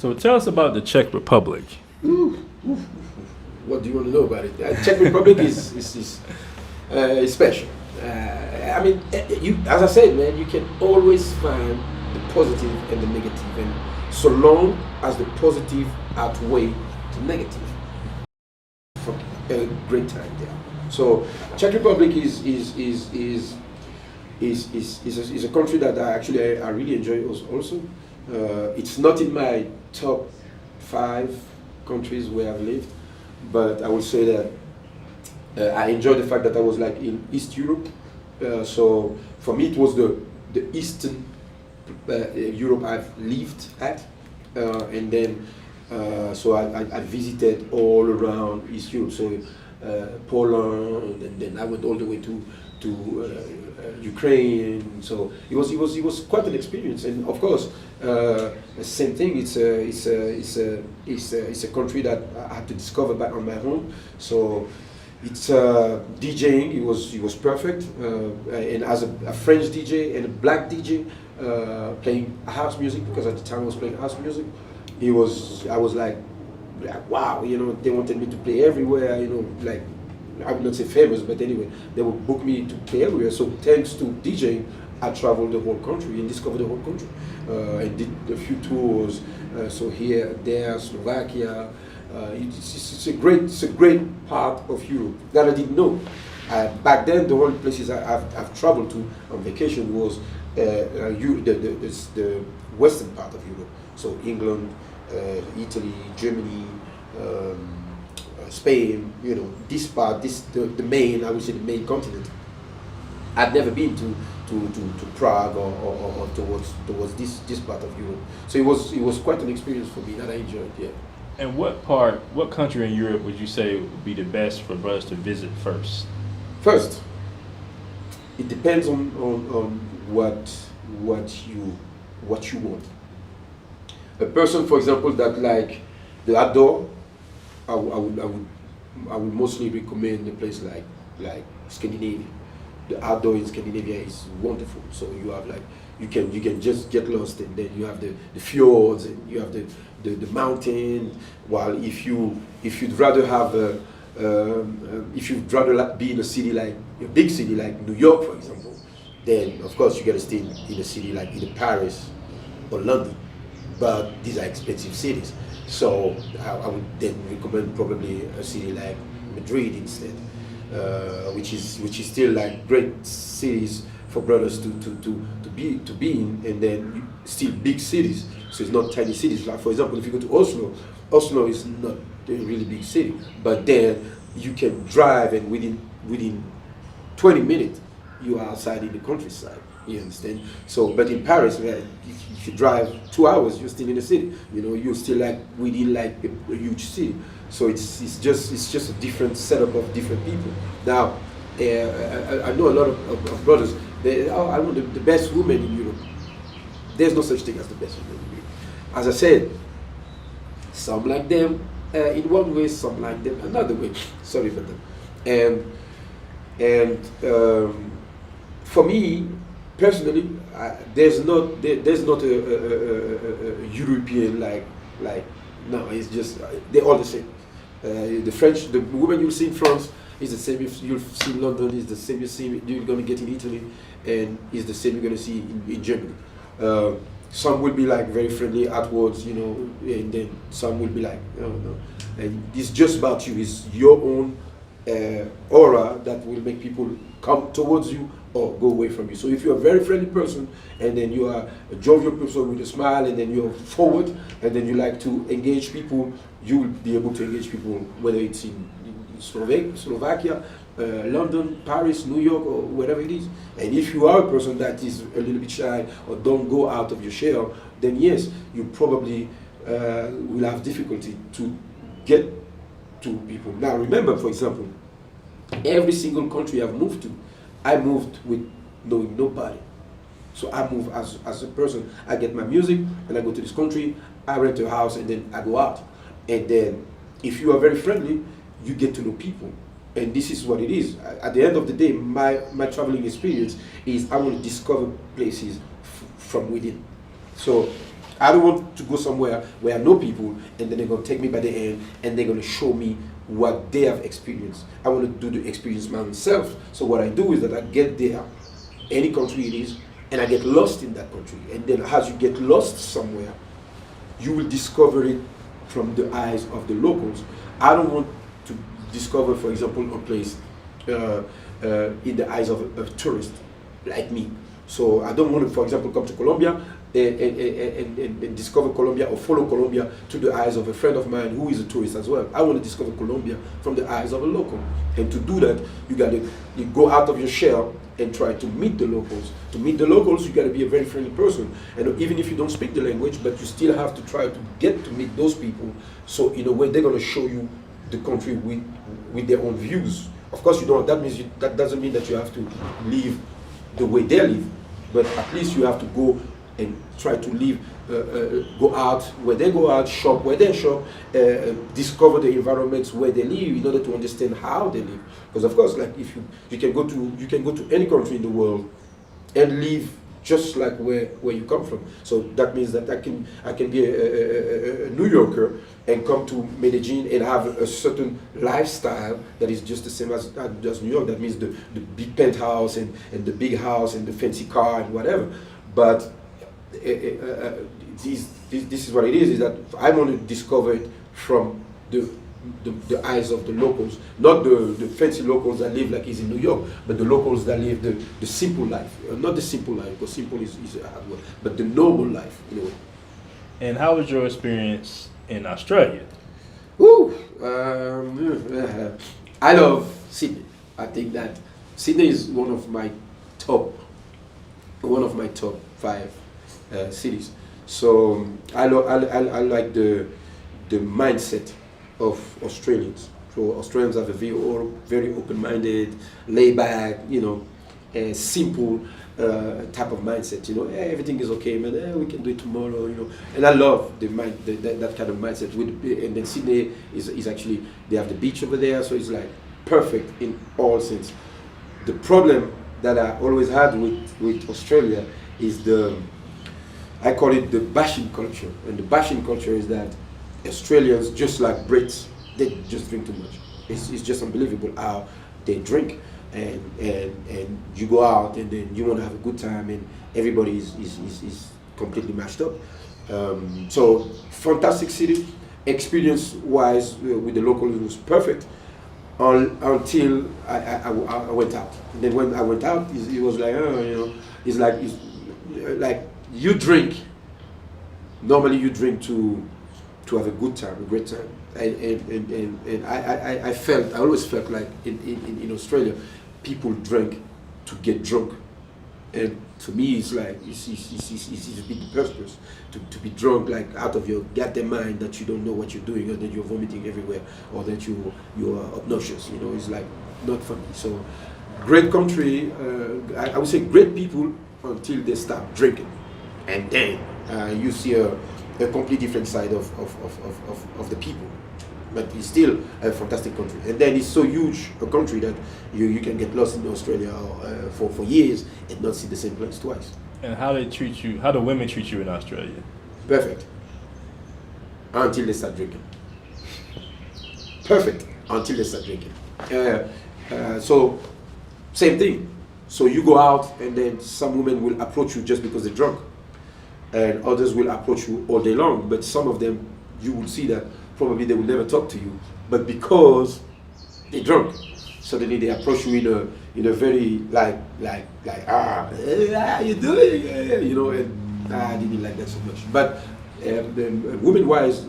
So tell us about the Czech Republic. Ooh, ooh, ooh. What do you want to know about it? Czech Republic is special. I mean, you, as I said, man, you can always find the positive and the negative, and so long as the positive outweigh the negative, for a great time there. So, Czech Republic is a country that I really enjoy also. It's not in my top 5 countries where I've lived, but I would say that I enjoy the fact that I was like in East Europe. So for me, it was the Eastern Europe I've lived at, and then so I visited all around East Europe. So Poland, and then I went all the way to Ukraine. So it was quite an experience, and of course, same thing. It's a country that I had to discover back on my own. So it's DJing. It was perfect, and as a French DJ and a black DJ playing house music, because at the time I was playing house music. I was like wow, they wanted me to play everywhere, like I would not say famous, but anyway, they would book me to play everywhere. So thanks to DJing, I traveled the whole country and discovered the whole country. I did a few tours, so here, there, Slovakia. It's a great part of Europe that I didn't know. Back then, the only places I've traveled to on vacation was the western part of Europe. So England, Italy, Germany, Spain. This part, the main, I would say the main continent. I'd never been to Prague or towards this part of Europe. So it was quite an experience for me that I enjoyed. Yeah. And what country in Europe would you say would be the best for brothers to visit first? First, it depends on what you want. A person, for example, that like the outdoor, I would mostly recommend a place like Scandinavia. The outdoor in Scandinavia is wonderful. So you have like you can just get lost, and then you have the fjords, and you have the mountain. While if you'd rather have be in a city like a big city like New York, for example, then of course you gotta stay in a city like either Paris or London. But these are expensive cities, so I would then recommend probably a city like Madrid instead, which is still like great cities for brothers to be in, and then still big cities. So it's not tiny cities. Like for example, if you go to Oslo is not a really big city, but then you can drive, and within 20 minutes you are outside in the countryside. You understand? So, but in Paris, if you drive 2 hours, you're still in the city. You're still like within like a huge city. So it's just a different setup of different people. Now, I know a lot of brothers. I want the best woman in Europe. There's no such thing as the best woman in Europe. As I said, some like them in one way, some like them another way. Sorry for them. And for me personally, there's not a European like no. It's just they're all the same. The woman you'll see in France is the same you'll see in London. Is the same you're gonna get in Italy, and is the same you're gonna see in Germany. Some will be like very friendly outwards, and then some will be like no. And it's just about you. It's your own aura that will make people come towards you or go away from you. So if you're a very friendly person, and then you are a jovial person with a smile, and then you're forward, and then you like to engage people, you will be able to engage people, whether it's in Slovakia, London, Paris, New York, or wherever it is. And if you are a person that is a little bit shy or don't go out of your shell, then yes, you probably will have difficulty to get to people. Now remember, for example, every single country I've moved to, I moved with knowing nobody. So I move as a person. I get my music, and I go to this country, I rent a house, and then I go out. And then if you are very friendly, you get to know people. And this is what it is. At the end of the day, my traveling experience is I want to discover places from within. So I don't want to go somewhere where I know people and then they're gonna take me by the hand and they're gonna show me what they have experienced. I want to do the experience myself. So what I do is that I get there, any country it is, and I get lost in that country. And then as you get lost somewhere, you will discover it from the eyes of the locals. I don't want to discover, for example, a place in the eyes of a tourist like me. So I don't want to, for example, come to Colombia and discover Colombia or follow Colombia to the eyes of a friend of mine who is a tourist as well. I want to discover Colombia from the eyes of a local. And to do that, you go out of your shell and try to meet the locals. To meet the locals, you got to be a very friendly person. And even if you don't speak the language, but you still have to try to get to meet those people. So in a way, they're going to show you the country with their own views. Of course, you don't. That doesn't mean that you have to live the way they live, but at least you have to go and try to live, go out where they go out, shop where they shop, discover the environments where they live in order to understand how they live. Because of course, like if you can go to any country in the world and live just like where you come from. So that means that I can be a New Yorker and come to Medellin and have a certain lifestyle that is just the same as New York. That means the big penthouse and the big house and the fancy car and whatever. But this is what it is that I want to discover it from the eyes of the locals, not the fancy locals that live like he's in New York, but the locals that live the simple life. Not the simple life, because simple is a hard word, but the normal life, in a way. And how was your experience in Australia? Woo! I love Sydney. I think that Sydney is one of my top 5 cities. So I like the mindset of Australians. So Australians have a very open-minded, laid-back, simple type of mindset. Everything is okay, man. We can do it tomorrow. And I love that kind of mindset. And then Sydney is actually, they have the beach over there, so it's like perfect in all sense. The problem that I always had with Australia is I call it the bashing culture. And the bashing culture is that Australians, just like Brits, they just drink too much. It's just unbelievable how they drink, and you go out and then you want to have a good time, and everybody is completely mashed up. So fantastic city, experience-wise with the locals was perfect until I went out. And then when I went out, it was like it's like you drink. Normally you drink to have a good time, a great time, and I always felt like in Australia, people drink to get drunk, and to me it's like it's a bit preposterous to be drunk like out of your goddamn mind, that you don't know what you're doing, or that you're vomiting everywhere, or that you are obnoxious. It's like not funny. So great country, I would say great people until they start drinking, and then you see a completely different side of the people. But it's still a fantastic country. And then it's so huge a country that you can get lost in Australia for years and not see the same place twice. And how do women treat you in Australia? Perfect. Until they start drinking. Perfect. Until they start drinking. So, same thing. So you go out and then some women will approach you just because they're drunk. And others will approach you all day long, but some of them, you will see that probably they will never talk to you, but because they're drunk, suddenly they approach you in a very like hey, how you doing, and I didn't like that so much. But women wise,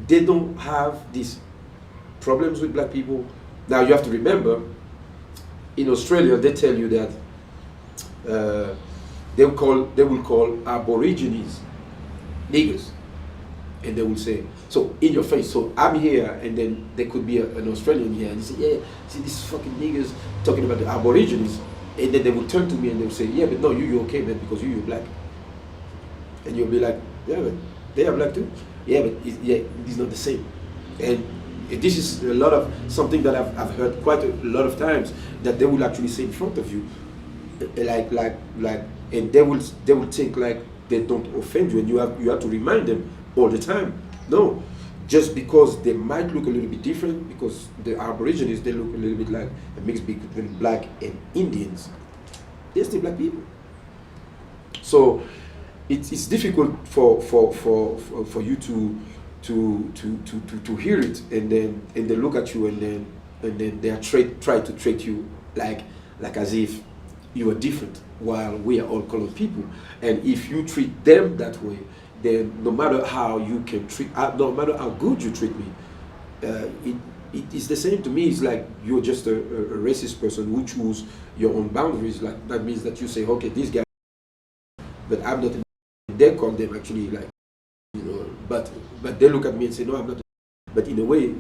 they don't have these problems with black people. Now you have to remember, in Australia they tell you that they will call Aborigines niggers, and they will say, so in your face. So I'm here, and then there could be an Australian here, and they say, yeah, see these fucking niggers talking about the Aborigines, and then they will turn to me and they will say, yeah, but no, you're okay, man, because you're black. And you'll be like, yeah, but they are black too. Yeah, but it's not the same. And this is something that I've heard quite a lot of times, that they will actually say in front of you, like, and they will think like they don't offend you, and you have to remind them all the time. No, just because they might look a little bit different, because the Aborigines, they look a little bit like a mix between black and Indians. They're still black people. So it's difficult for you to hear it, and they look at you, and then they are try to treat you like as if you are different, while we are all colored people. And if you treat them that way, then no matter how you can treat, no matter how good you treat me, it is the same to me. It's like you're just a racist person who choose your own boundaries. Like that means that you say, okay, this guy, but I'm not. They call them actually like, but they look at me and say, no, I'm not. But in a way,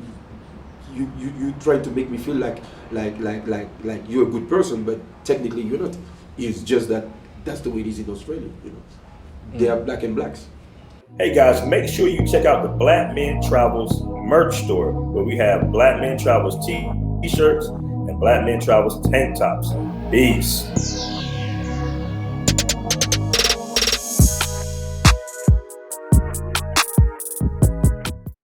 you try to make me feel like you're a good person, but technically you're not. It's just that that's the way it is in Australia. They are black and blacks. Hey guys, make sure you check out the Black Men Travels merch store, where we have Black Men Travels t-shirts and Black Men Travels tank tops. Peace.